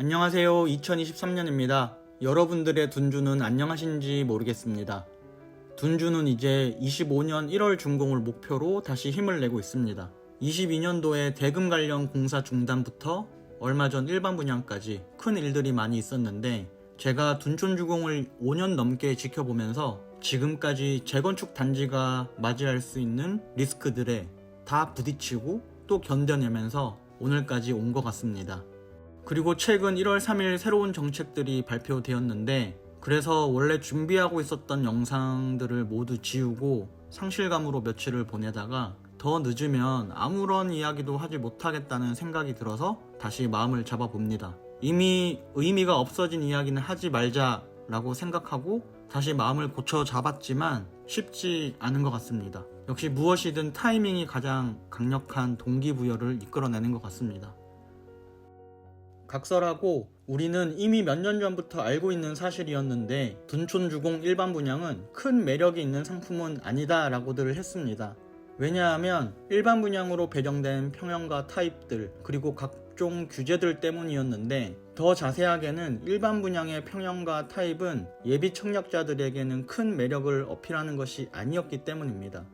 안녕하세요. 2023년입니다. 여러분들의 둔주는 안녕하신지 모르겠습니다. 둔주는 이제 25년 1월 준공을 목표로 다시 힘을 내고 있습니다. 22년도에 대금 관련 공사 중단부터 얼마 전 일반 분양까지 큰 일들이 많이 있었는데, 제가 둔촌 주공을 5년 넘게 지켜보면서 지금까지 재건축 단지가 맞이할 수 있는 리스크들에 다 부딪히고 또 견뎌내면서 오늘까지 온 것 같습니다. 그리고 최근 1월 3일 새로운 정책들이 발표되었는데, 그래서 원래 준비하고 있었던 영상들을 모두 지우고 상실감으로 며칠을 보내다가 더 늦으면 아무런 이야기도 하지 못하겠다는 생각이 들어서 다시 마음을 잡아봅니다. 이미 의미가 없어진 이야기는 하지 말자라고 생각하고 다시 마음을 고쳐 잡았지만 쉽지 않은 것 같습니다. 역시 무엇이든 타이밍이 가장 강력한 동기부여를 이끌어내는 것 같습니다. 각설하고 우리는 이미 몇 년 전부터 알고 있는 사실이었는데, 둔촌주공 일반 분양은 큰 매력이 있는 상품은 아니다 라고들 했습니다. 왜냐하면 일반 분양으로 배정된 평형과 타입들 그리고 각종 규제들 때문이었는데, 더 자세하게는 일반 분양의 평형과 타입은 예비 청약자들에게는 큰 매력을 어필하는 것이 아니었기 때문입니다.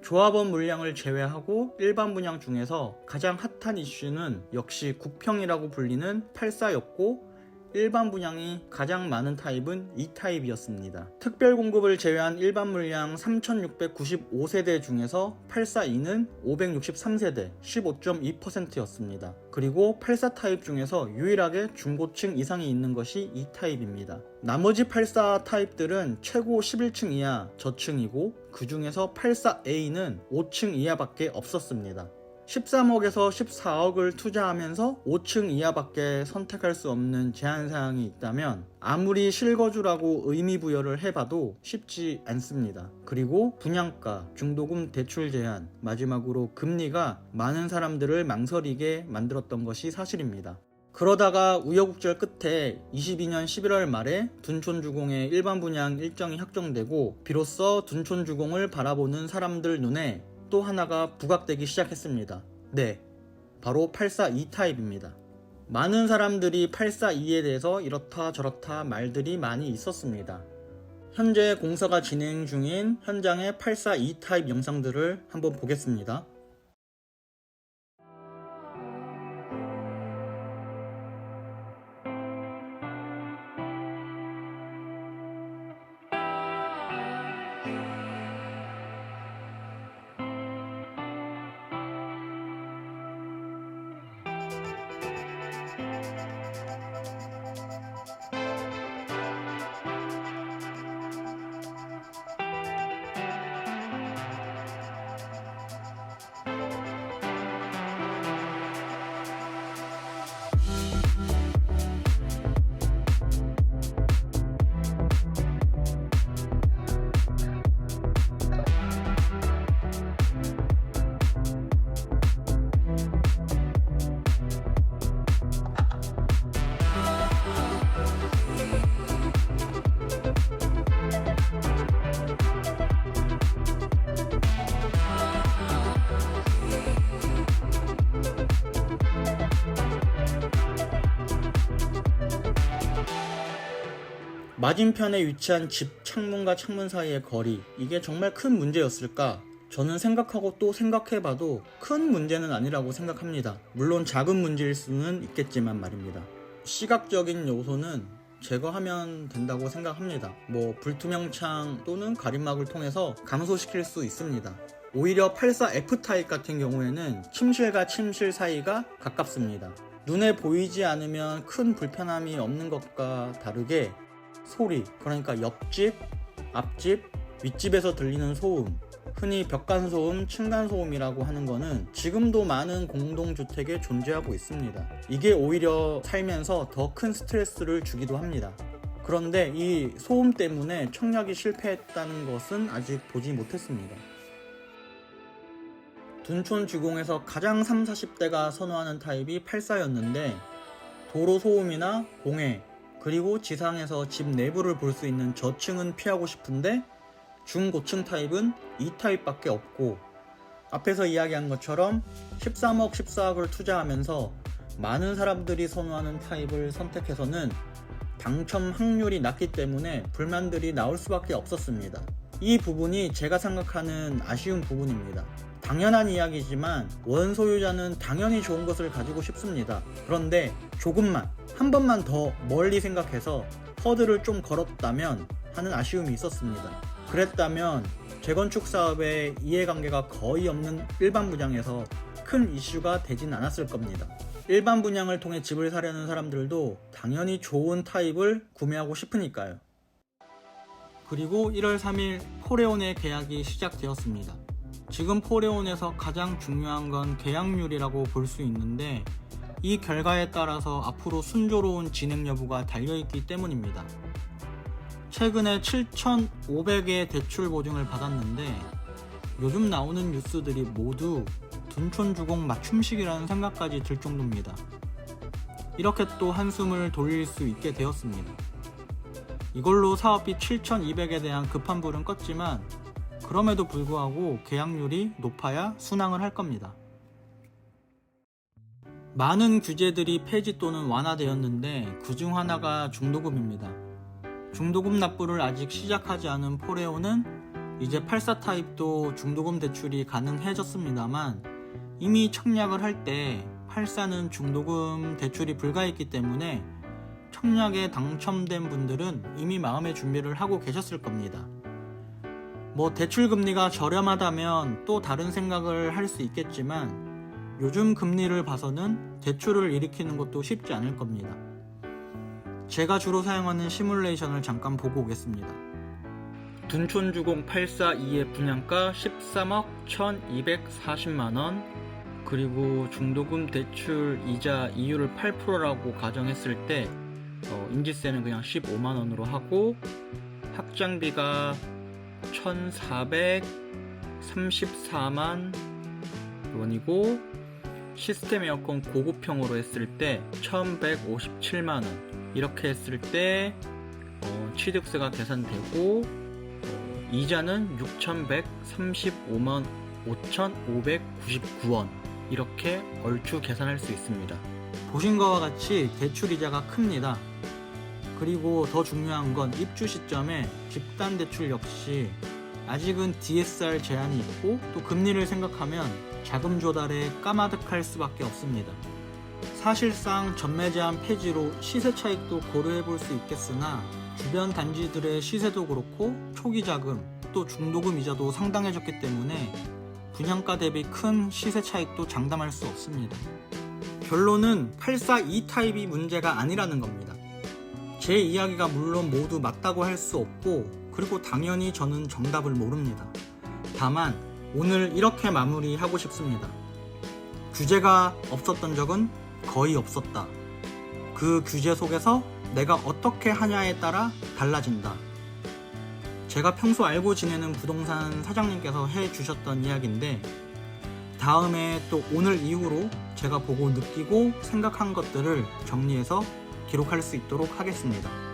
조합원 물량을 제외하고 일반 분양 중에서 가장 핫한 이슈는 역시 국평이라고 불리는 84였고, 일반 분양이 가장 많은 타입은 2타입이었습니다. 특별 공급을 제외한 일반 물량 3695세대 중에서 842는 563세대 15.2%였습니다. 그리고 84 타입 중에서 유일하게 중고층 이상이 있는 것이 2타입입니다. 나머지 84 타입들은 최고 11층 이하 저층이고, 그 중에서 84A는 5층 이하밖에 없었습니다. 13억에서 14억을 투자하면서 5층 이하밖에 선택할 수 없는 제한사항이 있다면 아무리 실거주라고 의미부여를 해봐도 쉽지 않습니다. 그리고 분양가, 중도금 대출 제한, 마지막으로 금리가 많은 사람들을 망설이게 만들었던 것이 사실입니다. 그러다가 우여곡절 끝에 22년 11월 말에 둔촌주공의 일반 분양 일정이 확정되고, 비로소 둔촌주공을 바라보는 사람들 눈에 또 하나가 부각되기 시작했습니다. 네, 바로 842 타입입니다. 많은 사람들이 842에 대해서 이렇다 저렇다 말들이 많이 있었습니다. 현재 공사가 진행 중인 현장의 842 타입 영상들을 한번 보겠습니다. 맞은편에 위치한 집 창문과 창문 사이의 거리, 이게 정말 큰 문제였을까? 저는 생각하고 또 생각해봐도 큰 문제는 아니라고 생각합니다. 물론 작은 문제일 수는 있겠지만 말입니다. 시각적인 요소는 제거하면 된다고 생각합니다. 불투명 창 또는 가림막을 통해서 감소시킬 수 있습니다. 오히려 84F 타입 같은 경우에는 침실과 침실 사이가 가깝습니다. 눈에 보이지 않으면 큰 불편함이 없는 것과 다르게 소리, 그러니까 옆집, 앞집, 윗집에서 들리는 소음, 흔히 벽간소음, 층간소음이라고 하는 거는 지금도 많은 공동주택에 존재하고 있습니다. 이게 오히려 살면서 더 큰 스트레스를 주기도 합니다. 그런데 이 소음 때문에 청약이 실패했다는 것은 아직 보지 못했습니다. 둔촌 주공에서 가장 30, 40대가 선호하는 타입이 84였는데, 도로 소음이나 공해, 그리고 지상에서 집 내부를 볼 수 있는 저층은 피하고 싶은데 중고층 타입은 2타입밖에 없고, 앞에서 이야기한 것처럼 13억, 14억을 투자하면서 많은 사람들이 선호하는 타입을 선택해서는 당첨 확률이 낮기 때문에 불만들이 나올 수밖에 없었습니다. 이 부분이 제가 생각하는 아쉬운 부분입니다. 당연한 이야기지만 원소유자는 당연히 좋은 것을 가지고 싶습니다. 그런데 조금만, 한 번만 더 멀리 생각해서 허들을 좀 걸었다면 하는 아쉬움이 있었습니다. 그랬다면 재건축 사업에 이해관계가 거의 없는 일반 분양에서 큰 이슈가 되진 않았을 겁니다. 일반 분양을 통해 집을 사려는 사람들도 당연히 좋은 타입을 구매하고 싶으니까요. 그리고 1월 3일 포레온의 계약이 시작되었습니다. 지금 포레온에서 가장 중요한 건 계약률이라고 볼 수 있는데 이 결과에 따라서 앞으로 순조로운 진행 여부가 달려있기 때문입니다. 최근에 7,500의 대출 보증을 받았는데 요즘 나오는 뉴스들이 모두 둔촌주공 맞춤식이라는 생각까지 들 정도입니다. 이렇게 또 한숨을 돌릴 수 있게 되었습니다. 이걸로 사업비 7,200에 대한 급한 불은 껐지만 그럼에도 불구하고 계약률이 높아야 순항을 할 겁니다. 많은 규제들이 폐지 또는 완화되었는데 그중 하나가 중도금입니다. 중도금 납부를 아직 시작하지 않은 포레온은 이제 84 타입도 중도금 대출이 가능해졌습니다만 이미 청약을 할 때 84는 중도금 대출이 불가했기 때문에 청약에 당첨된 분들은 이미 마음의 준비를 하고 계셨을 겁니다. 대출 금리가 저렴하다면 또 다른 생각을 할 수 있겠지만 요즘 금리를 봐서는 대출을 일으키는 것도 쉽지 않을 겁니다. 제가 주로 사용하는 시뮬레이션을 잠깐 보고 오겠습니다. 둔촌주공 842의 분양가 13억 1240만원, 그리고 중도금 대출 이자 이율을 8%라고 가정했을 때 인지세는 그냥 15만원으로 하고 확장비가 1434만 원이고 시스템 에어컨 고급형으로 했을 때 1157만원, 이렇게 했을 때 취득세가 계산되고 이자는 6135만 5599원, 이렇게 얼추 계산할 수 있습니다. 보신 것과 같이 대출 이자가 큽니다. 그리고 더 중요한 건 입주 시점에 집단 대출 역시 아직은 DSR 제한이 있고 또 금리를 생각하면 자금 조달에 까마득할 수밖에 없습니다. 사실상 전매 제한 폐지로 시세 차익도 고려해 볼 수 있겠으나 주변 단지들의 시세도 그렇고 초기 자금 또 중도금 이자도 상당해졌기 때문에 분양가 대비 큰 시세 차익도 장담할 수 없습니다. 결론은 842 타입이 문제가 아니라는 겁니다. 제 이야기가 물론 모두 맞다고 할 수 없고 그리고 당연히 저는 정답을 모릅니다. 다만 오늘 이렇게 마무리하고 싶습니다. 규제가 없었던 적은 거의 없었다. 그 규제 속에서 내가 어떻게 하냐에 따라 달라진다. 제가 평소 알고 지내는 부동산 사장님께서 해주셨던 이야기인데 다음에 또 오늘 이후로 제가 보고 느끼고 생각한 것들을 정리해서 기록할 수 있도록 하겠습니다.